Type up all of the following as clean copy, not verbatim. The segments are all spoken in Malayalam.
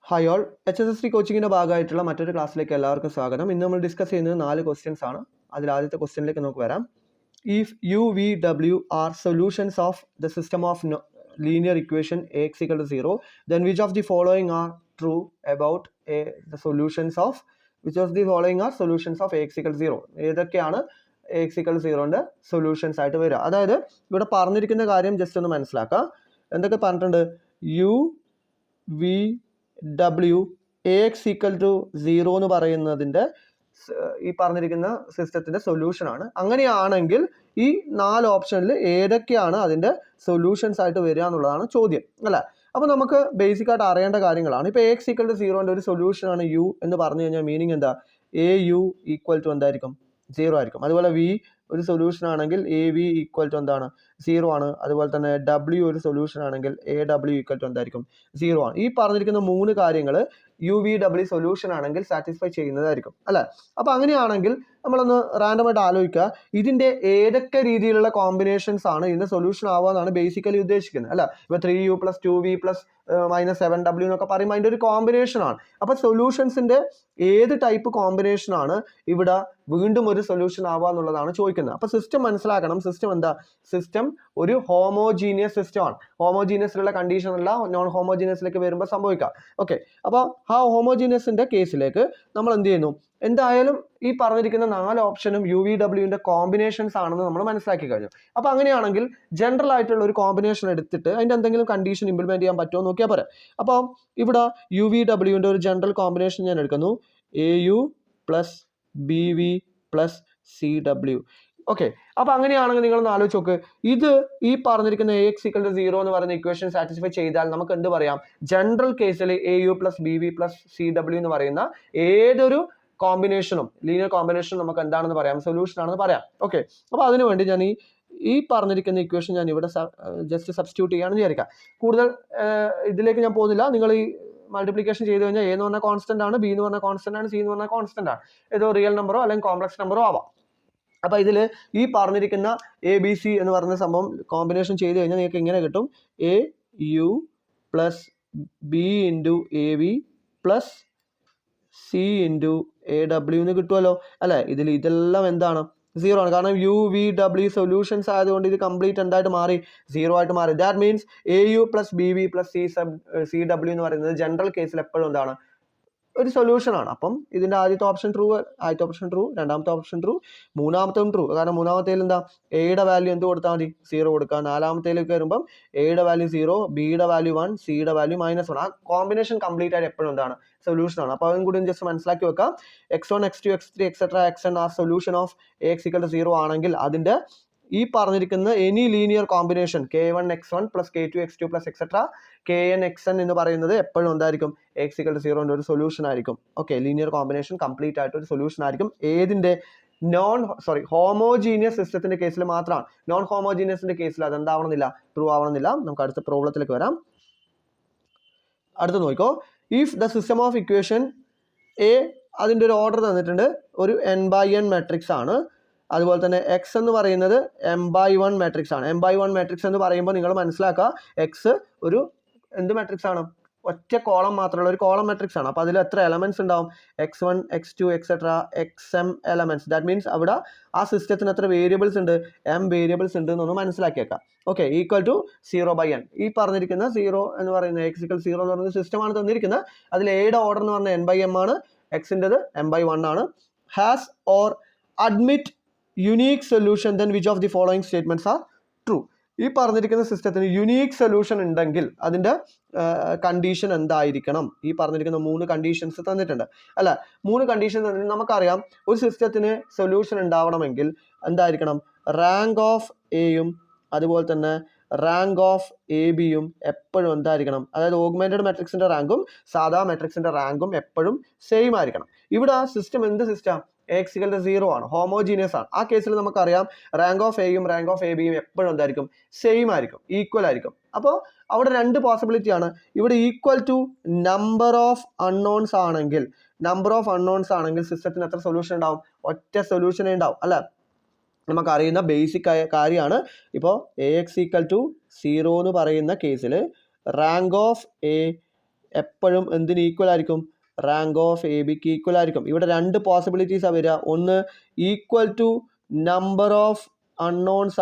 ഹായ് ഓൾ HSST കോച്ചിങ്ങിൻ്റെ ഭാഗമായിട്ടുള്ള മറ്റൊരു ക്ലാസ്സിലേക്ക് എല്ലാവർക്കും സ്വാഗതം. ഇന്ന് നമ്മൾ ഡിസ്കസ് ചെയ്യുന്നത് 4 ക്വസ്റ്റ്യൻസ് ആണ്. അതിൽ ആദ്യത്തെ ക്വസ്റ്റ്യനിലേക്ക് നമുക്ക് വരാം. If U V W are solutions of the system of linear equation AX equal to 0, then which of the following are true about the solutions of which of the following are solutions of AX equal to 0? ഏതൊക്കെയാണ് AX equal to 0ൻ്റെ സൊല്യൂഷൻസ് ആയിട്ട് വരിക? അതായത് ഇവിടെ പറഞ്ഞിരിക്കുന്ന കാര്യം ജസ്റ്റ് ഒന്ന് മനസ്സിലാക്കുക. എന്തൊക്കെ പറഞ്ഞിട്ടുണ്ട്? U V W AX equal to 0 എന്ന് പറയുന്നതിൻ്റെ ഈ പറഞ്ഞിരിക്കുന്ന സിസ്റ്റത്തിൻ്റെ സൊല്യൂഷനാണ്. അങ്ങനെയാണെങ്കിൽ ഈ 4 ഓപ്ഷനിൽ ഏതൊക്കെയാണ് അതിൻ്റെ സൊല്യൂഷൻസ് ആയിട്ട് വരിക എന്നുള്ളതാണ് ചോദ്യം, അല്ലേ? അപ്പോൾ നമുക്ക് ബേസിക് ആയിട്ട് അറിയേണ്ട കാര്യങ്ങളാണ്. ഇപ്പോൾ AX equal to 0ൻ്റെ ഒരു സൊല്യൂഷനാണ് യു എന്ന് പറഞ്ഞു കഴിഞ്ഞാൽ മീനിങ് എന്താ? AU ഈക്വൽ ടു എന്തായിരിക്കും? 0 ആയിരിക്കും. അതുപോലെ വി ഒരു സൊല്യൂഷൻ ആണെങ്കിൽ AV ഈക്വൽ ടു എന്താണ്? 0 ആണ്. അതുപോലെ തന്നെ W ഒരു സൊല്യൂഷൻ ആണെങ്കിൽ AW ഈക്വൽ ടു എന്തായിരിക്കും? 0 ആണ്. ഈ പറഞ്ഞിരിക്കുന്ന 3 കാര്യങ്ങൾ UVW സൊല്യൂഷൻ ആണെങ്കിൽ സാറ്റിസ്ഫൈ ചെയ്യുന്നതായിരിക്കും, അല്ലേ? അപ്പോൾ അങ്ങനെയാണെങ്കിൽ നമ്മളൊന്ന് റാൻഡമായിട്ട് ആലോചിക്കുക, ഇതിൻ്റെ ഏതൊക്കെ രീതിയിലുള്ള കോമ്പിനേഷൻസ് ആണ് ഇതിൻ്റെ സൊല്യൂഷൻ ആവുക എന്നാണ് ബേസിക്കലി ഉദ്ദേശിക്കുന്നത്, അല്ല? ഇപ്പോൾ 3U + 2V + -7W എന്നൊക്കെ പറയുമ്പോൾ അതിൻ്റെ ഒരു കോമ്പിനേഷനാണ്. അപ്പോൾ സൊല്യൂഷൻസിൻ്റെ ഏത് ടൈപ്പ് കോമ്പിനേഷനാണ് ഇവിടെ വീണ്ടും ഒരു സൊല്യൂഷൻ ആവുക എന്നുള്ളതാണ് ചോദിക്കുന്നത്. അപ്പോൾ സിസ്റ്റം മനസ്സിലാക്കണം. സിസ്റ്റം എന്താ? സിസ്റ്റം ഒരു ഹോമോജീനിയസ് സിസ്റ്റമാണ്. ഹോമോജീനിയസിലുള്ള കണ്ടീഷനല്ല നോൺ ഹോമോജീനിയസിലേക്ക് വരുമ്പോൾ സംഭവിക്കാം. ഓക്കെ, അപ്പോൾ ആ ഹോമോജീനിയസിൻ്റെ കേസിലേക്ക് നമ്മൾ എന്ത് ചെയ്യുന്നു? എന്തായാലും ഈ പറഞ്ഞിരിക്കുന്ന 4 ഓപ്ഷനും UVWൻ്റെ കോമ്പിനേഷൻസ് ആണെന്ന് നമ്മൾ മനസ്സിലാക്കി കഴിഞ്ഞു. അപ്പോൾ അങ്ങനെയാണെങ്കിൽ ജനറൽ ആയിട്ടുള്ള ഒരു കോമ്പിനേഷൻ എടുത്തിട്ട് അതിൻ്റെ എന്തെങ്കിലും കണ്ടീഷൻ ഇംപ്ലിമെൻറ്റ് ചെയ്യാൻ പറ്റുമോ എന്ന് നോക്കിയാൽ പോരെ. അപ്പോൾ ഇവിടെ UVWൻ്റെ ഒരു ജനറൽ കോമ്പിനേഷൻ ഞാൻ എടുക്കുന്നു. AU + BV + CW. ഓക്കെ, അപ്പോൾ അങ്ങനെയാണെങ്കിൽ നിങ്ങളൊന്ന് ആലോചിച്ച് നോക്ക്. ഇത് ഈ പറഞ്ഞിരിക്കുന്ന AX equal to 0 എന്ന് പറയുന്ന ഇക്വേഷൻ സാറ്റിസ്ഫൈ ചെയ്താൽ നമുക്ക് എന്ത് പറയാം? ജനറൽ കേസിൽ AU + BV + CW എന്ന് പറയുന്ന ഏതൊരു കോമ്പിനേഷനും ലീനിയർ കോമ്പിനേഷനും നമുക്ക് എന്താണെന്ന് പറയാം? സൊല്യൂഷൻ ആണെന്ന് പറയാം. ഓക്കെ, അപ്പോൾ അതിനുവേണ്ടി ഞാൻ ഈ പറഞ്ഞിരിക്കുന്ന ഇക്വേഷൻ ഞാൻ ഇവിടെ ജസ്റ്റ് സബ്സ്റ്റിറ്റ്യൂട്ട് ചെയ്യാണെന്ന് വിചാരിക്കാം. കൂടുതൽ ഇതിലേക്ക് ഞാൻ പോകുന്നില്ല. നിങ്ങൾ ഈ മൾട്ടിപ്ലിക്കേഷൻ ചെയ്ത് കഴിഞ്ഞാൽ A എന്ന് പറഞ്ഞാൽ കോൺസ്റ്റന്റ് ആണ്, B എന്ന് പറഞ്ഞാൽ കോൺസ്റ്റന്റ് ആണ്, C എന്ന് പറഞ്ഞാൽ കോൺസ്റ്റന്റ് ആണ്. ഏതോ റിയൽ നമ്പറോ അല്ലെങ്കിൽ കോംപ്ലക്സ് നമ്പറോ ആവാം. അപ്പോൾ ഇതിൽ ഈ പറഞ്ഞിരിക്കുന്ന ABC എന്ന് പറയുന്ന സംഭവം കോമ്പിനേഷൻ ചെയ്ത് കഴിഞ്ഞാൽ നിങ്ങൾക്ക് ഇങ്ങനെ കിട്ടും: AU + B × AV + C × AW എന്ന് കിട്ടുമല്ലോ, അല്ലേ? ഇതെല്ലാം എന്താണ്? 0 ആണ്. കാരണം UVW സൊല്യൂഷൻസ് ആയതുകൊണ്ട് ഇത് കംപ്ലീറ്റ് എന്തായിട്ട് മാറി? 0 ആയിട്ട് മാറി. That means AU + BV + CW എന്ന് പറയുന്നത് ജനറൽ കേസിൽ എപ്പോഴും എന്താണ്? ഒരു സൊല്യൂഷൻ ആണ്. അപ്പം ഇതിൻ്റെ ആദ്യത്തെ ഓപ്ഷൻ ട്രൂ, രണ്ടാമത്തെ ഓപ്ഷൻ ട്രൂ, മൂന്നാമത്തെ ട്രൂ. കാരണം മൂന്നാമത്തേൽ എന്താ? എയുടെ വാല്യൂ എന്ത് കൊടുത്താൽ മതി? 0 കൊടുക്കുക. നാലാമത്തേലേക്ക് വരുമ്പം എയുടെ വാല്യൂ 0, ബിയുടെ വാല്യൂ 1, സിയുടെ വാല്യൂ -1. ആ കോമ്പിനേഷൻ കംപ്ലീറ്റ് ആയിട്ട് എപ്പോഴും എന്താണ്? സൊല്യൂഷൻ ആണ്. അപ്പോൾ അതും കൂടി ജസ്റ്റ് മനസ്സിലാക്കി വെക്കാം. x1, x2, x3, etc. ആ solution of AX equal to 0 ആണെങ്കിൽ അതിൻ്റെ ഈ പറഞ്ഞിരിക്കുന്ന any linear combination K1x1 + K2x2 + etc. KNXN എന്ന് പറയുന്നത് എപ്പോഴും എന്തായിരിക്കും? AX equal to 0ൻ്റെ ഒരു സൊല്യൂഷൻ ആയിരിക്കും. ഓക്കെ, ലീനിയർ കോമ്പിനേഷൻ കംപ്ലീറ്റ് ആയിട്ട് ഒരു സൊല്യൂഷൻ ആയിരിക്കും. ഏതിൻ്റെ? ഹോമോജീനിയസ് സിസ്റ്റത്തിന്റെ കേസിൽ മാത്രമാണ്. നോൺ ഹോമോജീനിയസിന്റെ കേസിൽ അതെന്താവണമെന്നില്ല, ട്രൂ ആവണമെന്നില്ല. നമുക്ക് അടുത്ത പ്രോബ്ലത്തിലേക്ക് വരാം. അടുത്ത് നോക്കിക്കോ. If the system of equation A, അതിൻ്റെ ഒരു ഓർഡർ തന്നിട്ടുണ്ട്, ഒരു n/n മാട്രിക്സ് ആണ്. അതുപോലെ തന്നെ X എന്ന് പറയുന്നത് m/1 മാട്രിക്സ് ആണ്. m/1 മാട്രിക്സ് എന്ന് പറയുമ്പോൾ നിങ്ങൾ മനസ്സിലാക്കുക, X ഒരു എന്ത് മാട്രിക്സ് ആണ്? ഒറ്റ കോളം മാത്രമുള്ള ഒരു കോളം മാട്രിക്സ് ആണ്. അപ്പോൾ അതിൽ എത്ര എലമെന്റ്സ് ഉണ്ടാവും? x1, x2, etc. xm elements. That means അവിടെ ആ സിസ്റ്റത്തിന് എത്ര വേരിയബിൾസ് ഉണ്ട്? m വേരിയബിൾസ് ഉണ്ട് എന്നൊന്ന് മനസ്സിലാക്കിയേക്കാം. Okay, equal to 0/n. ഈ പറഞ്ഞിരിക്കുന്ന 0 എന്ന് പറയുന്ന AX equal to 0 എന്ന് പറയുന്ന സിസ്റ്റമാണ് തന്നിരിക്കുന്നത്. അതിൽ എയുടെ ഓർഡർ എന്ന് പറഞ്ഞാൽ n/m ആണ്, എക്സിൻ്റെത് m/1 ആണ്. Has or admit unique solution, then which of the following statements are true? ഈ പറഞ്ഞിരിക്കുന്ന സിസ്റ്റത്തിന് യുണീക്ക് സൊല്യൂഷൻ ഉണ്ടെങ്കിൽ അതിൻ്റെ കണ്ടീഷൻ എന്തായിരിക്കണം? ഈ പറഞ്ഞിരിക്കുന്ന 3 കണ്ടീഷൻസ് തന്നിട്ടുണ്ട്, അല്ല? 3 കണ്ടീഷൻ തന്നിട്ട് നമുക്കറിയാം ഒരു സിസ്റ്റത്തിന് സൊല്യൂഷൻ ഉണ്ടാവണമെങ്കിൽ എന്തായിരിക്കണം? റാങ്ക് ഓഫ് എയും അതുപോലെ തന്നെ റാങ്ക് ഓഫ് AB-യും എപ്പോഴും എന്തായിരിക്കണം? അതായത് ഓഗ്മെന്റഡ് മാട്രിക്സിന്റെ റാങ്കും സാധാ മാട്രിക്സിന്റെ റാങ്കും എപ്പോഴും സെയിം ആയിരിക്കണം. ഇവിടെ സിസ്റ്റം എന്ത് സിസ്റ്റം? AX equal to 0 ആണ്, ഹോമോജീനിയസ് ആണ്. ആ കേസിൽ നമുക്കറിയാം റാങ്ക് ഓഫ് എയും റാങ്ക് ഓഫ് AB-യും എപ്പോഴും എന്തായിരിക്കും? സെയിം ആയിരിക്കും, ഈക്വൽ ആയിരിക്കും. അപ്പോൾ അവിടെ 2 പോസിബിലിറ്റി ആണ്. ഇവിടെ equal to number of unknowns ആണെങ്കിൽ സിസ്റ്റത്തിന് എത്ര സൊല്യൂഷൻ ഉണ്ടാവും? ഒറ്റ സൊല്യൂഷനേ ഉണ്ടാവും, അല്ല? നമുക്കറിയുന്ന ബേസിക് ആയ കാര്യമാണ്. ഇപ്പോൾ AX equal to 0 എന്ന് പറയുന്ന കേസിൽ റാങ്ക് ഓഫ് എ എപ്പോഴും എന്തിന് ഈക്വൽ ആയിരിക്കും? റാങ്ക് ഓഫ് എ ബിക്ക് ഈക്വൽ ആയിരിക്കും. ഇവിടെ രണ്ട് പോസിബിലിറ്റീസാണ് വരിക. ഒന്ന് equal to number of unknowns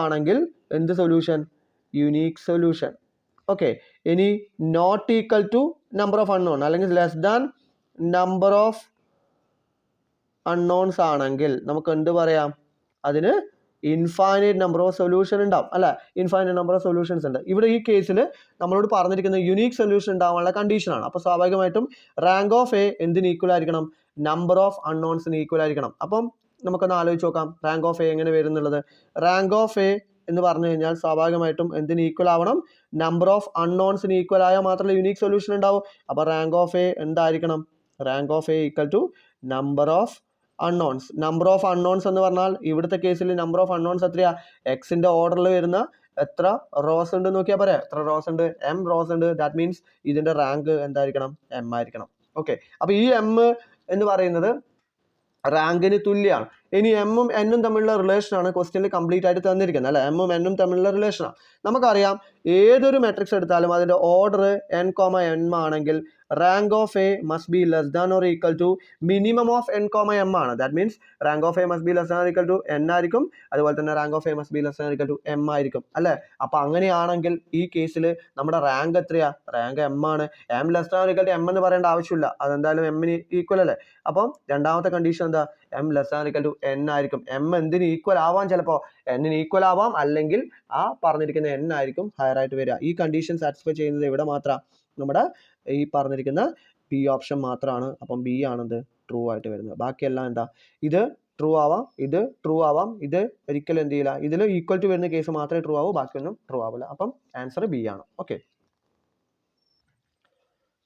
ആണെങ്കിൽ എന്ത് സൊല്യൂഷൻ? Unique solution. ഓക്കെ. ഇനി not equal to number of unknown അല്ലെങ്കിൽ less than number of unknowns ആണെങ്കിൽ നമുക്ക് എന്ത് പറയാം? അതിന് ഇൻഫൈനൈറ്റ് നമ്പർ ഓഫ് സൊല്യൂഷൻ ഉണ്ടാവും അല്ല, ഇൻഫൈനൈറ്റ് നമ്പർ ഓഫ് സൊല്യൂഷൻസ് ഉണ്ട്. ഇവിടെ ഈ കേസിൽ നമ്മളോട് പറഞ്ഞിരിക്കുന്നത് യുണീക്ക് സൊല്യൂഷൻ ഉണ്ടാവാനുള്ള കണ്ടീഷനാണ്. അപ്പോൾ സ്വാഭാവികമായിട്ടും റാങ്ക് ഓഫ് എ എന്തിന് ഈക്വൽ ആയിരിക്കണം? നമ്പർ ഓഫ് അൺനോൺസിന് ഈക്വൽ ആയിരിക്കണം. അപ്പം നമുക്കൊന്ന് ആലോചിച്ച് നോക്കാം റാങ്ക് ഓഫ് എ എങ്ങനെ വരും എന്നുള്ളത്. റാങ്ക് ഓഫ് എ എന്ന് പറഞ്ഞു കഴിഞ്ഞാൽ സ്വാഭാവികമായിട്ടും എന്തിന് ഈക്വൽ ആവണം? നമ്പർ ഓഫ് അൺനോൺസിന് ഈക്വൽ ആയാൽ മാത്രമേ യുണീക്ക് സൊല്യൂഷൻ ഉണ്ടാവും. അപ്പോൾ റാങ്ക് ഓഫ് എ എന്തായിരിക്കണം? Rank of A equal to number of unknowns. Number of unknowns എന്ന് പറഞ്ഞാൽ ഇവിടുത്തെ കേസിൽ നമ്പർ ഓഫ് അൺനോൺസ് എത്രയാ? എക്സിന്റെ ഓർഡറിൽ വരുന്ന എത്ര റോസ് ഉണ്ട് നോക്കിയാൽ പറയാം. എത്ര റോസ് ഉണ്ട്? എം റോസ് ഉണ്ട്. ദാറ്റ് മീൻസ് ഇതിന്റെ റാങ്ക് എന്തായിരിക്കണം? എം ആയിരിക്കണം. ഓക്കെ. അപ്പൊ ഈ എം എന്ന് പറയുന്നത് റാങ്കിന് തുല്യമാണ്. ഇനി എമ്മും എന്നും തമ്മിലുള്ള റിലേഷനാണ് ക്വസ്റ്റ്യനിൽ കംപ്ലീറ്റ് ആയിട്ട് തന്നിരിക്കുന്നത് അല്ലെ. എമ്മും എന്നും തമ്മിലുള്ള റിലേഷനാണ്. നമുക്കറിയാം ഏതൊരു മെട്രിക്സ് എടുത്താലും അതിന്റെ ഓർഡർ n, m ആണെങ്കിൽ rank of A must be less than or equal to minimum of n, m ആണ്. That means rank of A must be less than or equal to n ആയിരിക്കും. അതുപോലെ തന്നെ rank of A must be less than or equal to m ആയിരിക്കും അല്ലെ. അപ്പൊ അങ്ങനെയാണെങ്കിൽ ഈ കേസിൽ നമ്മുടെ റാങ്ക് എത്രയാ? റാങ്ക് m ആണ്. m less than or equal to m എന്ന് പറയേണ്ട ആവശ്യമില്ല. അതെന്തായാലും m-ന് ഈക്വൽ അല്ലേ. അപ്പം രണ്ടാമത്തെ കണ്ടീഷൻ എന്താ? m less than or equal to n ആയിരിക്കും. m എന്തിന് ഈക്വൽ ആവാം? ചിലപ്പോൾ n-ന് ഈക്വൽ ആവാം, അല്ലെങ്കിൽ ആ പറഞ്ഞിരിക്കുന്ന n ആയിരിക്കും ഹയർ ആയിട്ട് വരിക. ഈ കണ്ടീഷൻ സാറ്റിസ്ഫൈ ചെയ്യുന്നത് ഇവിടെ മാത്രം നമ്മുടെ ഈ പറഞ്ഞിരിക്കുന്ന ബി ഓപ്ഷൻ മാത്രമാണ്. അപ്പം ബി ആണെന്ത്? ട്രൂ ആയിട്ട് വരുന്നത്. ബാക്കിയെല്ലാം എന്താ? ഇത് ട്രൂ ആവാം, ഇത് ട്രൂ ആവാം, ഇത് ഒരിക്കലും എന്ത് ചെയ്യില്ല. ഇതിൽ ഈക്വൽ ടു വരുന്ന കേസ് മാത്രമേ ട്രൂ ആവൂ, ബാക്കിയൊന്നും ട്രൂ ആവില്ല. അപ്പം ആൻസർ ബി ആണ്. ഓക്കെ.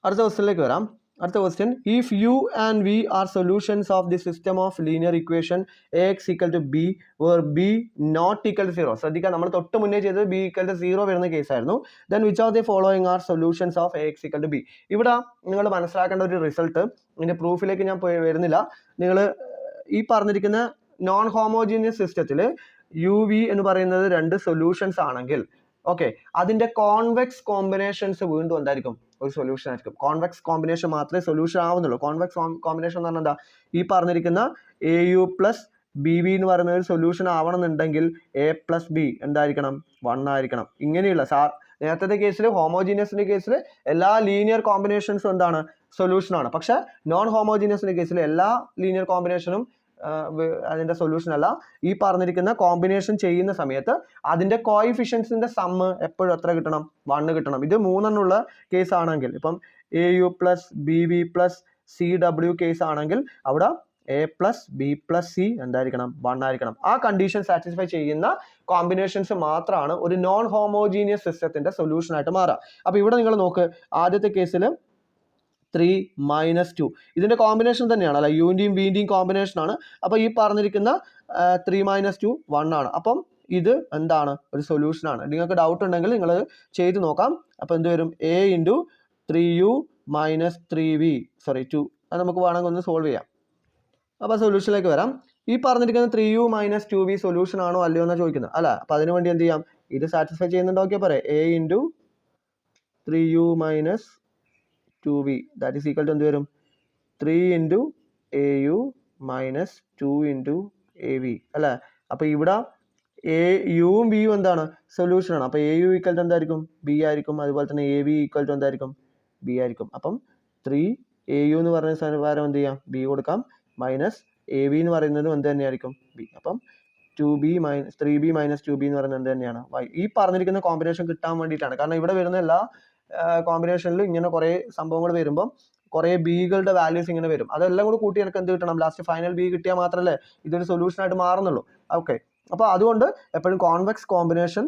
അടുത്ത ക്വസ്റ്റ്യനിലേക്ക് വരാം. അടുത്ത question, if U and V are solutions of the system of linear equation A X equal to B where B not equal to 0. ശ്രദ്ധിക്കുക, നമ്മൾ തൊട്ട് മുന്നേ ചെയ്തത് ബി ഈക്വൽ ടു 0 വരുന്ന കേസായിരുന്നു. Then which of the following are solutions of A X equal to B. ഇവിടെ നിങ്ങൾ മനസ്സിലാക്കേണ്ട ഒരു റിസൾട്ട്, ഇതിന്റെ പ്രൂഫിലേക്ക് ഞാൻ വരുന്നില്ല. നിങ്ങൾ ഈ പറഞ്ഞിരിക്കുന്ന നോൺ ഹോമോജീനിയസ് സിസ്റ്റത്തിൽ യു വി എന്ന് പറയുന്നത് രണ്ട് സൊല്യൂഷൻസ് ആണെങ്കിൽ ഓക്കെ, അതിന്റെ കോൺവെക്സ് കോമ്പിനേഷൻസ് വീണ്ടും എന്തായിരിക്കും? ഒരു സൊല്യൂഷൻ ആയിരിക്കും. കോൺവെക്സ് കോമ്പിനേഷൻ മാത്രമേ സൊല്യൂഷൻ ആവുന്നുള്ളൂ. കോൺവെക്സ് കോമ്പിനേഷൻ എന്ന് പറഞ്ഞാൽ എന്താ? ഈ പറഞ്ഞിരിക്കുന്ന A U plus B V എന്ന് പറയുന്ന ഒരു സൊല്യൂഷൻ ആവണമെന്നുണ്ടെങ്കിൽ എ പ്ലസ് ബി എന്തായിരിക്കണം? 1 ആയിരിക്കണം. ഇങ്ങനെയുള്ള നേരത്തെ കേസിൽ ഹോമോജീനിയസിന്റെ കേസിൽ എല്ലാ ലീനിയർ കോമ്പിനേഷൻസും എന്താണ്? സൊല്യൂഷൻ ആണ്. പക്ഷെ നോൺ ഹോമോജീനിയസിന്റെ കേസിൽ എല്ലാ ലീനിയർ കോമ്പിനേഷനും അതിന്റെ സൊല്യൂഷൻ അല്ല. ഈ പറഞ്ഞിരിക്കുന്ന കോമ്പിനേഷൻ ചെയ്യുന്ന സമയത്ത് അതിന്റെ കോയിഫിഷ്യൻസിന്റെ സമ്മ് എപ്പോഴും എത്ര കിട്ടണം? 1 കിട്ടണം. ഇത് 3 ഉള്ള കേസ് ആണെങ്കിൽ, ഇപ്പം A U plus B V plus C W case ആണെങ്കിൽ അവിടെ A plus B plus C എന്തായിരിക്കണം? 1 ആയിരിക്കണം. ആ കണ്ടീഷൻ സാറ്റിസ്ഫൈ ചെയ്യുന്ന കോമ്പിനേഷൻസ് മാത്രമാണ് ഒരു നോൺ ഹോമോജീനിയസ് സിസ്റ്റത്തിന്റെ സൊല്യൂഷൻ ആയിട്ട് മാറുക. അപ്പൊ ഇവിടെ നിങ്ങൾ നോക്ക്, ആദ്യത്തെ കേസിൽ 3 - 2 ഇതിന്റെ കോമ്പിനേഷൻ തന്നെയാണ് അല്ലെ, യുവിന്റെയും വിന്റെയും കോമ്പിനേഷൻ ആണ്. അപ്പൊ ഈ പറഞ്ഞിരിക്കുന്ന 3 - 2 1 ആണ്. അപ്പം ഇത് എന്താണ്? ഒരു സൊല്യൂഷൻ ആണ്. നിങ്ങൾക്ക് ഡൗട്ട് ഉണ്ടെങ്കിൽ നിങ്ങൾ ചെയ്ത് നോക്കാം. അപ്പൊ എന്ത് വരും? a × 3u - 3v 2. അത് നമുക്ക് വേണമെങ്കിൽ ഒന്ന് സോൾവ് ചെയ്യാം. അപ്പൊ സൊല്യൂഷനിലേക്ക് വരാം. ഈ പറഞ്ഞിരിക്കുന്ന 3u - 2v സൊല്യൂഷൻ ആണോ അല്ലയോ എന്നാണ് ചോദിക്കുന്നത് അല്ല. അപ്പൊ അതിനു വേണ്ടി എന്ത് ചെയ്യാം? ഇത് സാറ്റിസ്ഫൈ ചെയ്യുന്നുണ്ടോക്കിയാൽ പറയാം. a × 3u - 2v that is equal to എന്ത് വരും? 3 × au - 2 × av അല്ലെ. അപ്പൊ ഇവിടെ യുവും ബിയും എന്താണ്? സൊല്യൂഷൻ ആണ്. അപ്പൊ au ഈക്വൽ ടു എന്തായിരിക്കും? ബി ആയിരിക്കും. അതുപോലെ തന്നെ av ഈക്വൽ ടു എന്തായിരിക്കും? ബി ആയിരിക്കും. അപ്പം 3 au എന്ന് പറയുന്ന സ്ഥലം എന്ത് ചെയ്യാം? ബി കൊടുക്കാം. മൈനസ് av എന്ന് പറയുന്നതും എന്ത് തന്നെയായിരിക്കും? ബി. അപ്പം 3b - 2b എന്ന് പറയുന്നത് എന്ത് തന്നെയാണ്? y. ഈ പറഞ്ഞിരിക്കുന്ന കോമ്പിനേഷൻ കിട്ടാൻ വേണ്ടിയിട്ടാണ്. കാരണം ഇവിടെ വരുന്ന എല്ലാ കോമ്പിനേഷനിൽ ഇങ്ങനെ കുറെ സംഭവങ്ങൾ വരുമ്പോൾ കുറെ ബികളുടെ വാല്യൂസ് ഇങ്ങനെ വരും. അതെല്ലാം കൂടി കൂട്ടി എനിക്ക് എന്ത് കിട്ടണം? ലാസ്റ്റ് ഫൈനൽ ബി കിട്ടിയാൽ മാത്രമല്ലേ ഇതൊരു സൊല്യൂഷൻ ആയിട്ട് മാറുന്നുള്ളൂ. ഓക്കെ. അപ്പോൾ അതുകൊണ്ട് എപ്പോഴും കോൺവെക്സ് കോമ്പിനേഷൻ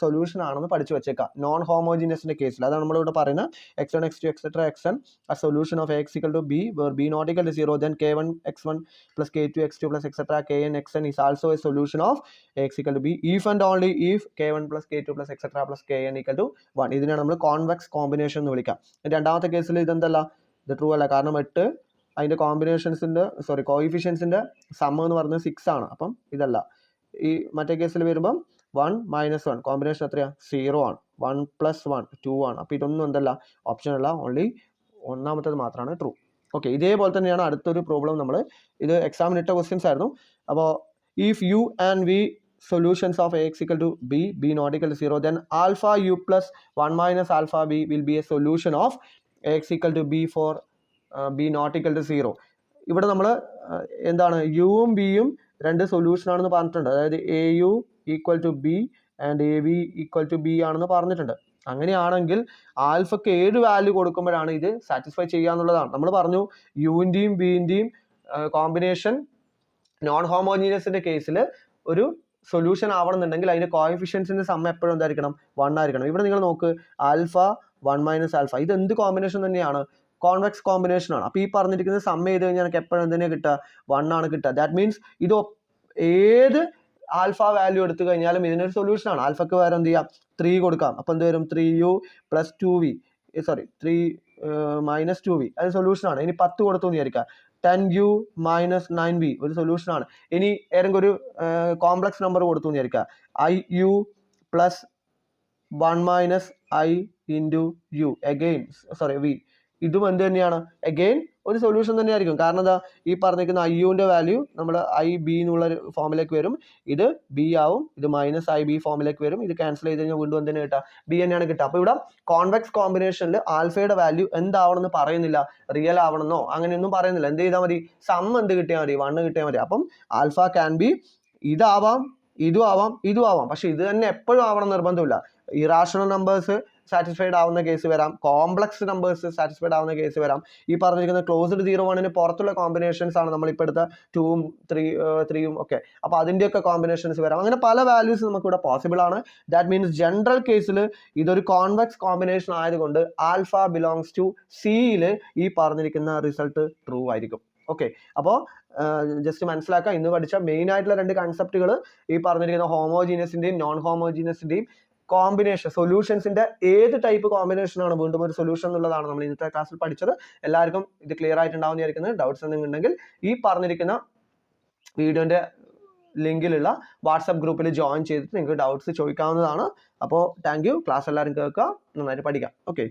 സൊല്യൂഷൻ ആണെന്ന് പഠിച്ചു വെച്ചേക്കാം നോൺ ഹോമോജീനിയസിന്റെ കേസിൽ. അതാണ് നമ്മളിവിടെ പറയുന്നത് x1 x2 etc xn a solution of x equal to b where b not equal to 0 then k1 x1 plus k2 x2 plus etc kn xn is also a solution of x equal to b if and only if k1 plus k2 plus etc plus kn equal to 1. ഇതിനാണ് നമ്മൾ കോൺവെക്സ് കോമ്പിനേഷൻ എന്ന് വിളിക്കുക. രണ്ടാമത്തെ കേസിൽ ഇതെന്തല്ല? ഇത് ട്രൂ അല്ല. കാരണം 8 അതിന്റെ കോമ്പിനേഷൻസിന്റെ കോയിഫിഷ്യൻസിന്റെ സം എന്ന് പറയുന്നത് 6 ആണ്. അപ്പം ഇതല്ല. ഈ മറ്റേ കേസിൽ വരുമ്പം 1 - 1 കോമ്പിനേഷൻ എത്രയാ? 0 ആണ്. 1 + 1 2 ആണ്. അപ്പോൾ ഇതൊന്നും എന്തല്ല ഓപ്ഷൻ അല്ല, ഓൺലി ഒന്നാമത്തേത് മാത്രമാണ് ട്രൂ. ഓക്കെ, ഇതേപോലെ തന്നെയാണ് അടുത്തൊരു പ്രോബ്ലം. നമ്മൾ ഇത് എക്സാമിന് ഇട്ട ക്വസ്റ്റ്യൻസ് ആയിരുന്നു. അപ്പോൾ if U and V solutions of ax equal to b not equal to 0, then alpha u plus 1 minus alpha b will be a solution of ax equal to b for b not equal to 0. ഇവിടെ നമ്മൾ എന്താണ് യുവും ബിയും രണ്ട് സൊല്യൂഷൻ ആണെന്ന് പറഞ്ഞിട്ടുണ്ട്. അതായത് A U equal to B and A B equal to B ആണെന്ന് പറഞ്ഞിട്ടുണ്ട്. അങ്ങനെയാണെങ്കിൽ ആൽഫക്ക് ഏത് വാല്യൂ കൊടുക്കുമ്പോഴാണ് ഇത് സാറ്റിസ്ഫൈ ചെയ്യുക എന്നുള്ളതാണ്. നമ്മൾ പറഞ്ഞു യുവിൻ്റെയും ബിൻ്റെയും കോമ്പിനേഷൻ നോൺ ഹോമോജീനിയസിൻ്റെ കേസിൽ ഒരു സൊല്യൂഷൻ ആവണമെന്നുണ്ടെങ്കിൽ അതിൻ്റെ കോഎഫിഷ്യൻസിൻ്റെ സം എപ്പോഴും എന്തായിരിക്കണം 1 ആയിരിക്കണം. ഇവിടെ നിങ്ങൾ നോക്ക്, ആൽഫ 1 മൈനസ് ആൽഫ, ഇത് എന്ത് കോമ്പിനേഷൻ തന്നെയാണ്? കോൺവെക്സ് കോമ്പിനേഷൻ ആണ്. അപ്പോൾ ഈ പറഞ്ഞിരിക്കുന്നത് സം ചെയ്ത് കഴിഞ്ഞാൽ എനിക്ക് എപ്പോഴും എന്തിനാണ് കിട്ടുക? 1 ആണ് കിട്ടുക. ദാറ്റ് മീൻസ് ഇത് ഏത് ആൽഫ വാല്യൂ എടുത്തു കഴിഞ്ഞാലും ഇതിനൊരു സൊല്യൂഷൻ ആണ്. ആൽഫക്ക് വേറെ എന്ത് ചെയ്യാം? 3 കൊടുക്കാം. അപ്പോൾ എന്ത് വരും? 3u + 2v, 3 - 2v, അത് സൊല്യൂഷൻ ആണ്. ഇനി 10 കൊടുത്തു എന്ന് വിചാരിക്കുക, 10u - 9v ഒരു സൊല്യൂഷൻ ആണ്. ഇനി ഏതെങ്കിലും ഒരു കോംപ്ലക്സ് നമ്പർ കൊടുത്തു എന്ന് വിചാരിക്കുക, iu + 1 - i × u again v, ഇതും എന്ത് തന്നെയാണ്? അഗെയിൻ ഒരു സൊല്യൂഷൻ തന്നെയായിരിക്കും. കാരണം എന്താ, ഈ പറഞ്ഞിരിക്കുന്ന ഐയുവിൻ്റെ വാല്യൂ നമ്മൾ IB എന്നുള്ള ഫോമിലേക്ക് വരും, ഇത് ബി ആവും, ഇത് -IB ഫോമിലേക്ക് വരും, ഇത് ക്യാൻസൽ ചെയ്ത് കഴിഞ്ഞാൽ വീണ്ടും എന്തിനാണ് കിട്ടുക? ബി തന്നെയാണ് കിട്ടുക. അപ്പോൾ ഇവിടെ കോൺവെക്സ് കോമ്പിനേഷനിൽ ആൽഫയുടെ വാല്യൂ എന്താവണമെന്ന് പറയുന്നില്ല, റിയൽ ആവണമെന്നോ അങ്ങനെയൊന്നും പറയുന്നില്ല. എന്ത് ചെയ്താൽ മതി? സം എന്ത് കിട്ടിയാൽ മതി? 1 കിട്ടിയാൽ മതി. അപ്പം ആൽഫ ക്യാൻ ബി ഇതാവാം, ഇതും ആവാം, ഇതും ആവാം. പക്ഷെ ഇത് തന്നെ എപ്പോഴും ആവണം നിർബന്ധമില്ല. ഇറാഷണൽ നമ്പേഴ്സ് സാറ്റിസ്ഫൈഡ് ആവുന്ന കേസ് വരാം, കോംപ്ലക്സ് നമ്പേഴ്സ് സാറ്റിസ്ഫൈഡ് ആവുന്ന കേസ് വരാം. ഈ പറഞ്ഞിരിക്കുന്ന ക്ലോസ്ഡ് 0-1 പുറത്തുള്ള കോമ്പിനേഷൻസ് ആണ് നമ്മളിപ്പോൾ എടുത്ത 2ഉം 3ഉം ഒക്കെ. അപ്പോൾ അതിൻ്റെയൊക്കെ കോമ്പിനേഷൻസ് വരാം. അങ്ങനെ പല വാല്യൂസ് നമുക്കിവിടെ പോസിബിൾ ആണ്. ദാറ്റ് മീൻസ് ജനറൽ കേസിൽ ഇതൊരു കോൺവെക്സ് കോമ്പിനേഷൻ ആയതുകൊണ്ട് ആൽഫ ബിലോങ്സ് ടു സിയിൽ ഈ പറഞ്ഞിരിക്കുന്ന റിസൾട്ട് ട്രൂ ആയിരിക്കും. ഓക്കെ, അപ്പോൾ ജസ്റ്റ് മനസ്സിലാക്കുക, ഇന്ന് പഠിച്ച മെയിൻ ആയിട്ടുള്ള രണ്ട് കൺസെപ്റ്റുകൾ ഈ പറഞ്ഞിരിക്കുന്ന ഹോമോജീനിയസിൻ്റെയും നോൺ ഹോമോജീനിയസിൻ്റെയും കോമ്പിനേഷൻ, സൊല്യൂഷൻസിൻ്റെ ഏത് ടൈപ്പ് കോമ്പിനേഷനാണ് വീണ്ടും ഒരു സൊല്യൂഷൻ എന്നുള്ളതാണ് നമ്മൾ ഇന്നത്തെ ക്ലാസ്സിൽ പഠിച്ചത്. എല്ലാവർക്കും ഇത് ക്ലിയർ ആയിട്ടുണ്ടാവും എന്ന് വിചാരിക്കുന്നത്. ഡൗട്ട്സ് എന്തെങ്കിലും ഉണ്ടെങ്കിൽ ഈ പറഞ്ഞിരിക്കുന്ന വീഡിയോൻ്റെ ലിങ്കിലുള്ള വാട്സപ്പ് ഗ്രൂപ്പിൽ ജോയിൻ ചെയ്തിട്ട് നിങ്ങൾക്ക് ഡൗട്ട്സ് ചോദിക്കാവുന്നതാണ്. അപ്പോൾ താങ്ക് യു. ക്ലാസ് എല്ലാവരും കേൾക്കുക, നന്നായിട്ട് പഠിക്കാം. ഓക്കെ.